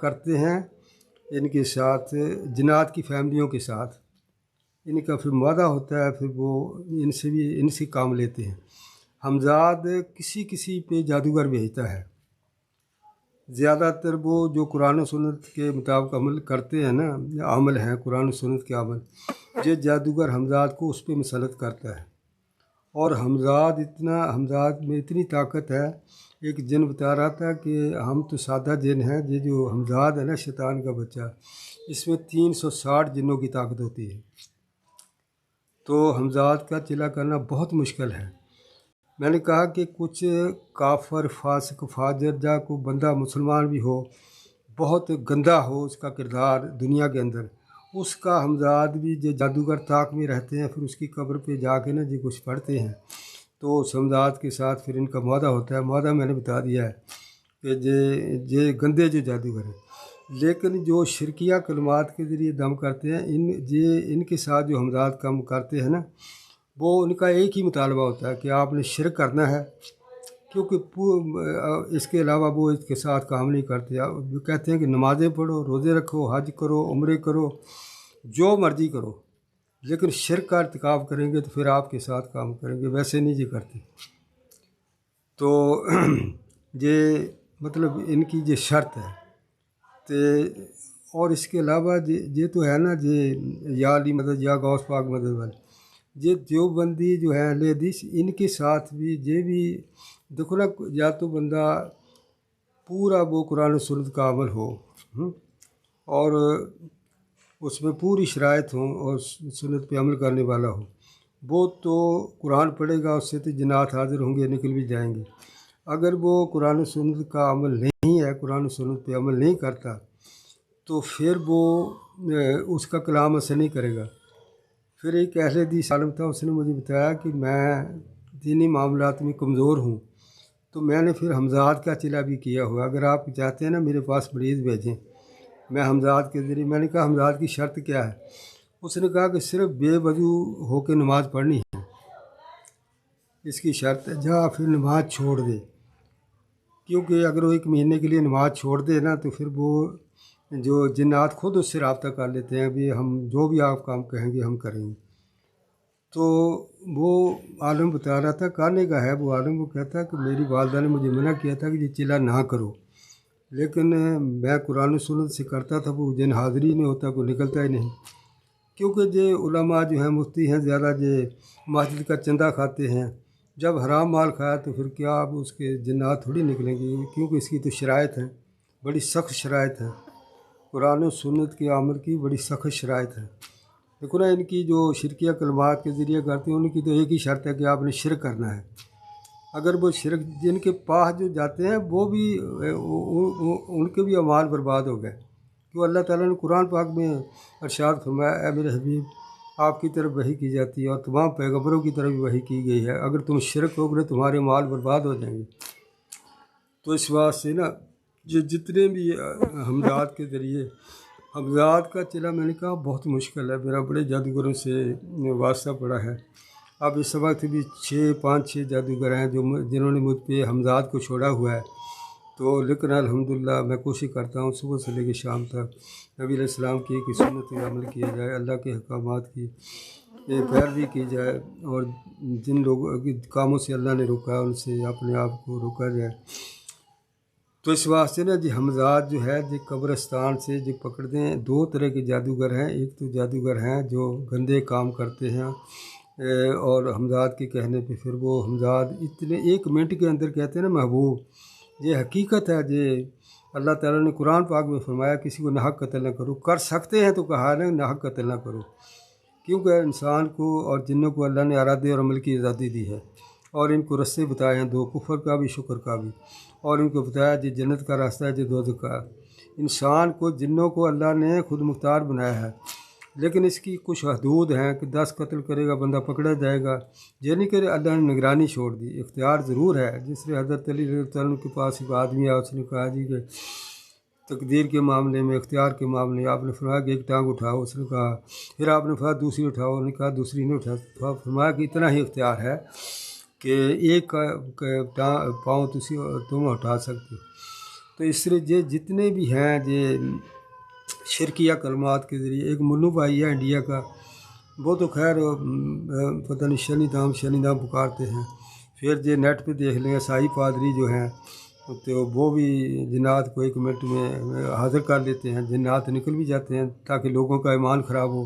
کرتے ہیں ان کے ساتھ، جنات کی فیملیوں کے ساتھ، ان کا پھر معاہدہ ہوتا ہے، پھر وہ ان سے کام لیتے ہیں۔ حمزاد کسی پہ جادوگر بھیجتا ہے، زیادہ تر وہ جو قرآن و سنت کے مطابق عمل کرتے ہیں نا، عمل ہیں قرآن و سنت کے عمل، یہ جادوگر حمزاد کو اس پہ مسلط کرتا ہے۔ اور حمزاد میں اتنی طاقت ہے، ایک جن بتا رہا تھا کہ ہم تو سادہ جن ہیں، یہ جو حمزاد ہے نا شیطان کا بچہ، اس میں 360 جنوں کی طاقت ہوتی ہے، تو حمزاد کا چلا کرنا بہت مشکل ہے۔ میں نے کہا کہ کچھ کافر، فاسق، فاجر، جا کو بندہ مسلمان بھی ہو، بہت گندا ہو اس کا کردار دنیا کے اندر، اس کا حمزاد بھی جو جادوگر طاق میں رہتے ہیں، پھر اس کی قبر پہ جا کے نا جی کچھ پڑھتے ہیں، تو اس حمزاد کے ساتھ پھر ان کا معاہدہ ہوتا ہے۔ معاہدہ میں نے بتا دیا ہے کہ یہ گندے جو جادوگر ہیں، لیکن جو شرکیہ کلمات کے ذریعے دم کرتے ہیں، ان کے ساتھ جو حمزاد کام کرتے ہیں نا، وہ ان کا ایک ہی مطالبہ ہوتا ہے کہ آپ نے شرک کرنا ہے، کیونکہ اس کے علاوہ وہ اس کے ساتھ کام نہیں کرتے۔ وہ کہتے ہیں کہ نمازیں پڑھو، روزے رکھو، حج کرو، عمرے کرو، جو مرضی کرو، لیکن شرک کا ارتکاب کریں گے تو پھر آپ کے ساتھ کام کریں گے، ویسے نہیں یہ کرتے۔ تو یہ مطلب ان کی یہ شرط ہے۔ اور اس کے علاوہ یہ تو ہے نا یا علی مدد یا غوث پاک مدد والے، یہ دیوبندی جو ہے اہل حدیث، ان کے ساتھ بھی یہ بھی دیکھو نا، یا تو بندہ پورا وہ قرآن و سنت کا عمل ہو اور اس میں پوری شرائط ہوں اور سنت پہ عمل کرنے والا ہو، وہ تو قرآن پڑھے گا، اس سے تو جنات حاضر ہوں گے، نکل بھی جائیں گے۔ اگر وہ قرآن و سنت کا عمل نہیں ہے، قرآن و سنت پہ عمل نہیں کرتا، تو پھر وہ اس کا کلام اثر نہیں کرے گا۔ پھر ایک اہل حدیث عالم تھا، اس نے مجھے بتایا کہ میں دینی معاملات میں کمزور ہوں، تو میں نے پھر حمزاد کا چلا بھی کیا ہوا، اگر آپ چاہتے ہیں نا میرے پاس مریض بھیجیں، میں حمزاد کے ذریعے۔ میں نے کہا حمزاد کی شرط کیا ہے؟ اس نے کہا کہ صرف بے وضو ہو کے نماز پڑھنی ہے، اس کی شرط ہے، جا پھر نماز چھوڑ دے، کیونکہ اگر وہ 1 مہینے کے لیے نماز چھوڑ دے نا، تو پھر وہ جو جنات خود اس سے رابطہ کر لیتے ہیں، بھی ہم جو بھی آپ کام کہیں گے ہم کریں گے۔ تو وہ عالم بتا رہا تھا، کہنے کا ہے وہ عالم، وہ کہتا ہے کہ میری والدہ نے مجھے منع کیا تھا کہ یہ چلا نہ کرو، لیکن میں قرآن و سنت سے کرتا تھا، وہ جن حاضری نہیں ہوتا، کوئی نکلتا ہی نہیں، کیونکہ یہ علماء جو ہیں، مفتی ہیں، زیادہ یہ مسجد کا چندہ کھاتے ہیں، جب حرام مال کھایا تو پھر کیا اب اس کے جنات تھوڑی نکلیں گے، کیونکہ اس کی تو شرائط ہیں، بڑی سخت شرائط ہیں، قرآن و سنت کے عمل کی بڑی سخت شرائط ہے۔ دیکھو نا، ان کی جو شرکیہ کلمات کے ذریعے کرتے ہیں، ان کی تو ایک ہی شرط ہے کہ آپ نے شرک کرنا ہے۔ اگر وہ شرک، جن کے پاس جو جاتے ہیں، وہ بھی ان کے بھی اعمال برباد ہو گئے، کیوں اللہ تعالیٰ نے قرآن پاک میں ارشاد فرمایا، اے میرے حبیب آپ کی طرف وحی کی جاتی ہے اور تمام پیغمبروں کی طرف بھی وحی کی گئی ہے، اگر تم شرک ہو گئے تمہارے مال برباد ہو جائیں گے۔ تو اس واسطے نا یہ جتنے بھی حمزاد کے ذریعے، حمزاد کا چلا میں نے کہا بہت مشکل ہے، میرا بڑے جادوگروں سے واسطہ پڑا ہے۔ اب اس وقت بھی 5-6 جادوگر ہیں جنہوں نے مجھ پہ حمزاد کو چھوڑا ہوا ہے، تو لیکن الحمدللہ میں کوشش کرتا ہوں صبح سے لے کے شام تک نبی علیہ السلام کی کہ سنت پہ عمل کیا جائے، اللہ کے احکامات کی پیروی کی جائے، اور جن لوگوں کاموں سے اللہ نے روکا ہے ان سے اپنے آپ کو روکا جائے۔ تو اس واسطے نا جی حمزاد جو ہے جی قبرستان سے جی پکڑ دیں، 2 طرح کے جادوگر ہیں، ایک تو جادوگر ہیں جو گندے کام کرتے ہیں، اور حمزاد کے کہنے پہ پھر وہ حمزاد اتنے 1 منٹ کے اندر کہتے ہیں نا محبوب، یہ حقیقت ہے، یہ اللہ تعالیٰ نے قرآن پاک میں فرمایا کسی کو ناحق قتل نہ کرو، کر سکتے ہیں تو کہا نا ناحق قتل نہ کرو، کیونکہ انسان کو اور جنوں کو اللہ نے ارادے اور عمل کی آزادی دی ہے، اور ان کو رستے بتائے ہیں 2، کفر کا بھی شکر کا بھی، اور ان کو بتایا جی جنت کا راستہ ہے، جی دوزخ کا۔ انسان کو، جنوں کو اللہ نے خود مختار بنایا ہے، لیکن اس کی کچھ حدود ہیں کہ 10 قتل کرے گا بندہ پکڑا جائے گا، یہ نہیں کہ اللہ نے نگرانی چھوڑ دی، اختیار ضرور ہے۔ جس طرح حضرت علی رضی اللہ عنہ کے پاس ایک آدمی آیا، اس نے کہا جی کہ تقدیر کے معاملے میں، اختیار کے معاملے میں، آپ نے فرمایا کہ 1 ٹانگ اٹھاؤ، اس نے کہا، پھر آپ نے فرمایا دوسری اٹھاؤ، انہوں نے کہا دوسری نہیں اٹھا، فرمایا کہ اتنا ہی اختیار ہے کہ 1 پاؤں تم اٹھا سکتے ہو۔ تو اس طرح یہ جتنے بھی ہیں یہ شرکیہ کلمات کے ذریعے، ایک منو بھائی ہے انڈیا کا، وہ تو خیر پتہ نہیں شنی دام پکارتے ہیں، پھر یہ نیٹ پہ دیکھ لیں سائی پادری جو ہیں تو وہ بھی جنات کو 1 منٹ میں حاضر کر لیتے ہیں، جنات نکل بھی جاتے ہیں تاکہ لوگوں کا ایمان خراب ہو۔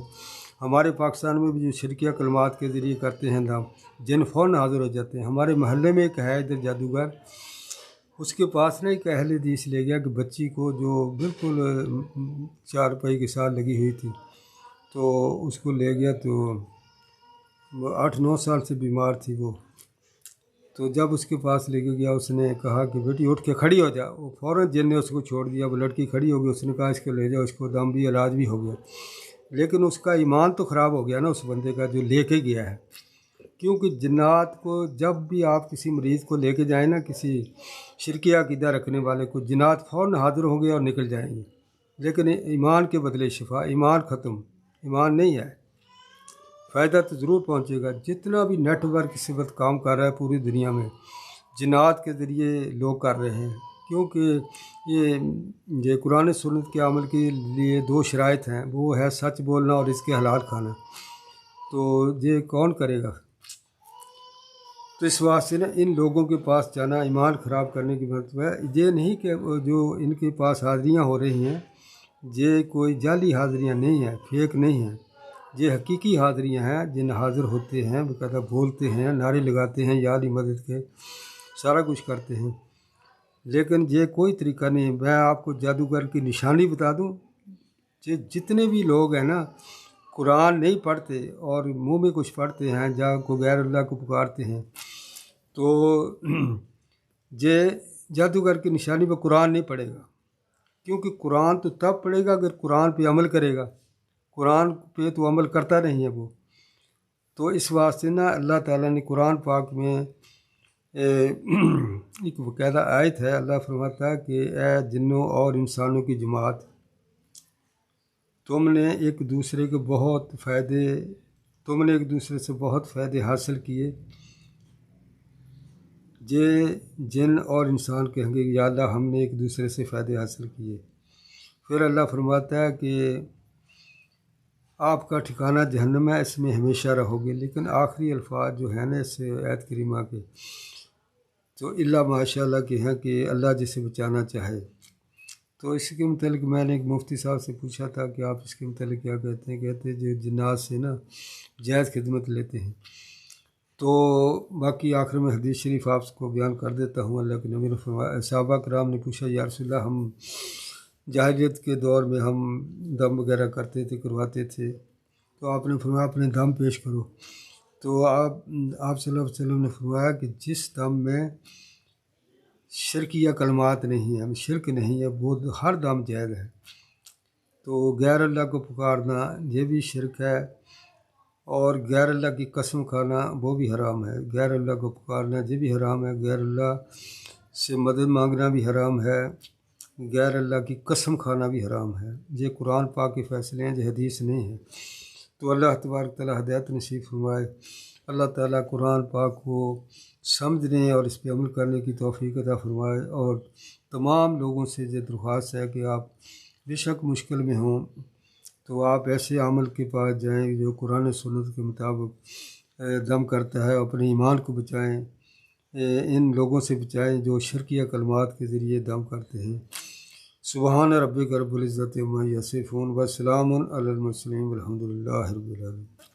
ہمارے پاکستان میں بھی جو شرکیہ کلمات کے ذریعے کرتے ہیں دام، جن فوراً حاضر ہو جاتے ہیں۔ ہمارے محلے میں ایک ہے ادھر جادوگر، اس کے پاس نا ایک اہل حدیث لے گیا کہ بچی کو جو بالکل 4 پائی کے ساتھ لگی ہوئی تھی، تو اس کو لے گیا تو 8-9 سال سے بیمار تھی وہ، تو جب اس کے پاس لے کے گیا اس نے کہا کہ بیٹی اٹھ کے کھڑی ہو جا، وہ فوراً جن نے اس کو چھوڑ دیا، وہ لڑکی کھڑی ہو گئی، اس نے کہا اس کو لے جاؤ، اس کو دم بھی علاج بھی ہو گیا، لیکن اس کا ایمان تو خراب ہو گیا نا اس بندے کا جو لے کے گیا ہے، کیونکہ جنات کو جب بھی آپ کسی مریض کو لے کے جائیں نا، کسی شرکیہ عقیدہ رکھنے والے کو، جنات فوراً حاضر ہوں گے اور نکل جائیں گے، لیکن ایمان کے بدلے شفا، ایمان ختم، ایمان نہیں ہے، فائدہ تو ضرور پہنچے گا۔ جتنا بھی نیٹ ورک اس وقت کام کر رہا ہے پوری دنیا میں، جنات کے ذریعے لوگ کر رہے ہیں، کیونکہ یہ قرآن سنت کے عمل کے لیے 2 شرائط ہیں، وہ ہے سچ بولنا اور اس کے حلال کھانا، تو یہ کون کرے گا؟ تو اس واسطے نا ان لوگوں کے پاس جانا ایمان خراب کرنے کی مطلب ہے، یہ نہیں کہ جو ان کے پاس حاضریاں ہو رہی ہیں یہ کوئی جعلی حاضریاں نہیں ہیں، فیک نہیں ہیں، یہ حقیقی حاضریاں ہیں، جن حاضر ہوتے ہیں، باقاعدہ بولتے ہیں، نعرے لگاتے ہیں، یا علی مدد کے، سارا کچھ کرتے ہیں، لیکن یہ کوئی طریقہ نہیں۔ میں آپ کو جادوگر کی نشانی بتا دوں، یہ جتنے بھی لوگ ہیں نا قرآن نہیں پڑھتے اور منہ میں کچھ پڑھتے ہیں، جہاں کو غیر اللہ کو پکارتے ہیں، تو یہ جادوگر کی نشانی پہ قرآن نہیں پڑھے گا، کیونکہ قرآن تو تب پڑھے گا اگر قرآن پہ عمل کرے گا، قرآن پہ تو عمل کرتا نہیں ہے وہ، تو اس واسطے نا اللہ تعالیٰ نے قرآن پاک میں ایک باقاعدہ آیت ہے، اللہ فرماتا ہے کہ اے جنوں اور انسانوں کی جماعت، تم نے ایک دوسرے سے بہت فائدے حاصل کیے۔ یہ جن اور انسان کہیں گے یا اللہ ہم نے ایک دوسرے سے فائدے حاصل کیے، پھر اللہ فرماتا ہے کہ آپ کا ٹھکانہ جہنم ہے، اس میں ہمیشہ رہو گے، لیکن آخری الفاظ جو ہیں نا اس آیت کریمہ کے، تو اللہ ماشاء اللہ کے ہیں کہ اللہ جسے بچانا چاہے۔ تو اس کے متعلق میں نے ایک مفتی صاحب سے پوچھا تھا کہ آپ اس کے متعلق کیا کہتے ہیں، کہتے ہیں جو جنات سے نا جائز خدمت لیتے ہیں، تو باقی آخر میں حدیث شریف آپ کو بیان کر دیتا ہوں۔ اللہ کے نبی نے فرمایا، صحابہ کرام نے پوچھا یا رسول اللہ ہم جاہلیت کے دور میں ہم دم وغیرہ کرتے تھے، کرواتے تھے، تو آپ نے فرمایا اپنے دم پیش کرو، تو آپ صلی اللہ علیہ وسلم نے فرمایا کہ جس دم میں شرکیہ کلمات نہیں ہیں، شرک نہیں ہے، وہ ہر دم جائز ہے۔ تو غیر اللہ کو پکارنا یہ بھی شرک ہے، اور غیر اللہ کی قسم کھانا وہ بھی حرام ہے، غیر اللہ کو پکارنا یہ بھی حرام ہے، غیر اللہ سے مدد مانگنا بھی حرام ہے، غیر اللہ کی قسم کھانا بھی حرام ہے۔ یہ قرآن پاک کے فیصلے ہیں، یہ حدیث نہیں ہے۔ تو اللہ تبارک تعالیٰ ہدایت نصیب فرمائے، اللہ تعالیٰ قرآن پاک کو سمجھنے اور اس پہ عمل کرنے کی توفیق عطا فرمائے، اور تمام لوگوں سے یہ درخواست ہے کہ آپ بے شک مشکل میں ہوں تو آپ ایسے عمل کے پاس جائیں جو قرآن سنت کے مطابق دم کرتا ہے، اپنے ایمان کو بچائیں، ان لوگوں سے بچائیں جو شرکیہ کلمات کے ذریعے دم کرتے ہیں۔ سبحان ربک رب العزت عما یصفون وسلام علی المرسلین والحمد للہ رب العالمین۔